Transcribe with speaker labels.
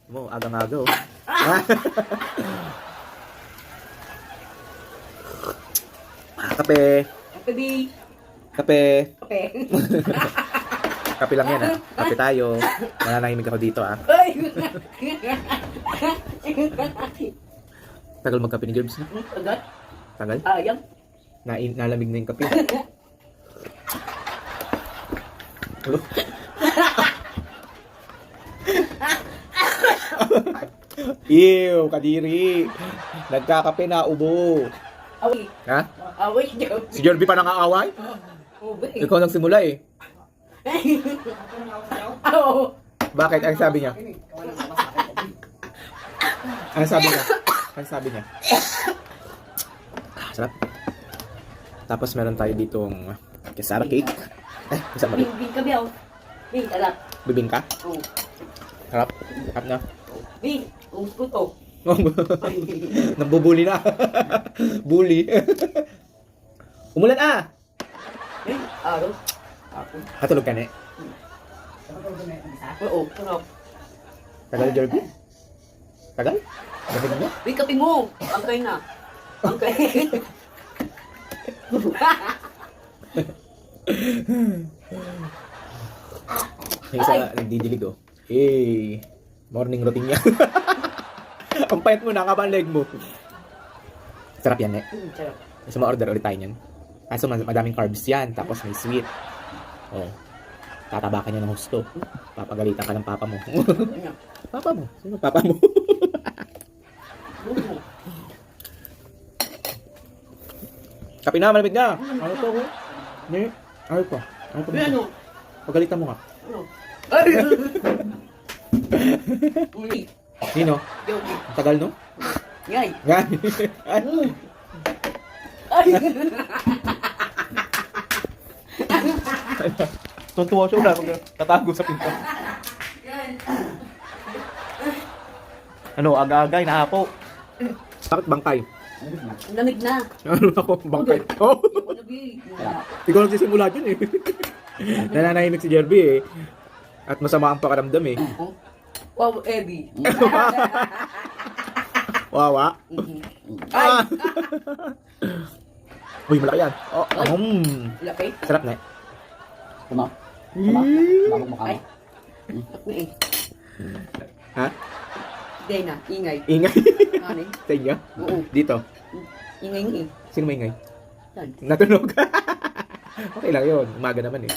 Speaker 1: Mo, agang-aga oh. Kape.
Speaker 2: Kape, B.
Speaker 1: Kape.
Speaker 2: Kape.
Speaker 1: Kape lang yan Kape tayo. Nananahimik ako dito
Speaker 2: Ay!
Speaker 1: Tagal magkape ni Gerbs na.
Speaker 2: Agad?
Speaker 1: Tagal?
Speaker 2: Ayang.
Speaker 1: Nalamig na yung kape. Ew, kadiri. Nagkakape na ubo.
Speaker 2: Away.
Speaker 1: Ha?
Speaker 2: Away, Joe.
Speaker 1: Si Jerby pa nangaaway?
Speaker 2: Ube.
Speaker 1: Ikaw nagsimula eh.
Speaker 2: Oo.
Speaker 1: Bakit? Ang sabi niya? Ano sabi niya? Ano sabi niya? Sarap. Tapos meron tayo ditong kesara cake. Isa mali.
Speaker 2: Bing ka, Biaw. Bing, alak.
Speaker 1: Bibingka?
Speaker 2: Oo.
Speaker 1: Sarap. Sarap na.
Speaker 2: Bing, puto.
Speaker 1: Nambubuli na. Bully. Umulan
Speaker 2: Bing, araw. Ako.
Speaker 1: Katulog ka na eh.
Speaker 2: Oo, sarap.
Speaker 1: Tagal, Jerby? Tagal? Gabi mo?
Speaker 2: Bing, kape mo. Angkay na. Angkay.
Speaker 1: Yung isa nagdidilig oh. Hey, morning routine niya. Ang payat mo, nakaba ang leg mo. Sarap yan eh.
Speaker 2: Sarap.
Speaker 1: Gusto mo order ulit tayo niyan. Kaso madaming carbs yan, tapos may sweet. Oh, tatabakan niya ng husto. Papagalitan ka ng papa mo. Papa mo? Sino papa mo? Kape na, malamig na. Ano to ko? Ne? Ano pa? Ano pa?
Speaker 2: Ano?
Speaker 1: Pagalitan mo nga.
Speaker 2: Ano? Ay! Uli.
Speaker 1: Nino?
Speaker 2: Yogi.
Speaker 1: Ang tagal no?
Speaker 2: Ngay.
Speaker 1: Yan.
Speaker 2: Ay!
Speaker 1: Tuntua siya wala. Tatago sa pinto. Ano, aga-aga, inahapo. Bakit bangkay?
Speaker 2: Lamig na.
Speaker 1: Ano ako, bangkay? Oh!
Speaker 2: Lamig.
Speaker 1: Ikaw nagsisimula dyan eh. Nananahimik si Jerby eh. At masama ang pakaramdam eh.
Speaker 2: Wow, Ebi.
Speaker 1: Wawa.
Speaker 2: Ay!
Speaker 1: Uy, malaki yan. Oh,
Speaker 2: Laki.
Speaker 1: sarap na eh.
Speaker 3: Tama. Bagong mukha
Speaker 2: Ay.
Speaker 3: mo.
Speaker 2: Ako eh.
Speaker 1: Ha?
Speaker 2: Day na. Ingay.
Speaker 1: Ingay.
Speaker 2: Kanin.
Speaker 1: Sa inyo?
Speaker 2: Oo.
Speaker 1: Dito.
Speaker 2: Ingay nga eh.
Speaker 1: Sino may ingay?
Speaker 2: Yan.
Speaker 1: Natunog. Okay lang yun. Umaga naman eh.